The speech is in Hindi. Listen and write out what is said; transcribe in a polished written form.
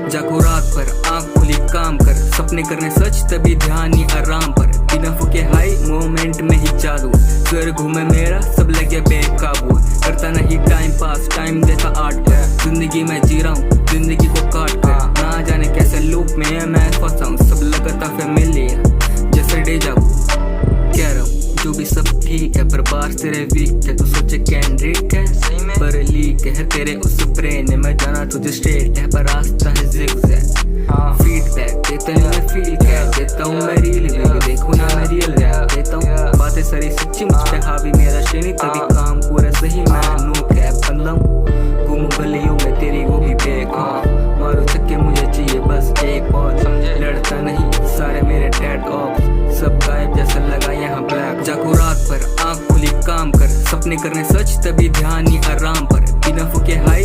जागो रात पर आंख खुली काम कर, सपने करने सच तभी ध्यान ही आराम पर। बिना फूके हाई मोमेंट में ही जादू, स्वर घूमे मेरा सब लगे बेकाबू। करता नहीं टाइम पास, टाइम देता आर्ट पर। जिंदगी में जी रहा हूँ जिंदगी को काट कर, ना जाने कैसे लूप में मैं फंसा हूँ। सब लगता फैमिलियर जैसे डेजावू। कह रहा हूँ जो भी सब ठीक है, पर बार तेरे वीक है। तू सोचे कैंड्रिक है पर लीक है तेरे उस प्रेम में जाना तुझे स्ट्रेट है, पर रास्ता है ज़िगज़ैग। फीडबैक देते हैं मैं फील कर देता हूँ मैं रील, देखो ना मैं रियल रैप देता हूँ। बातें सारी सच्ची मुझ पे हावी मेरा श्रेणी, तभी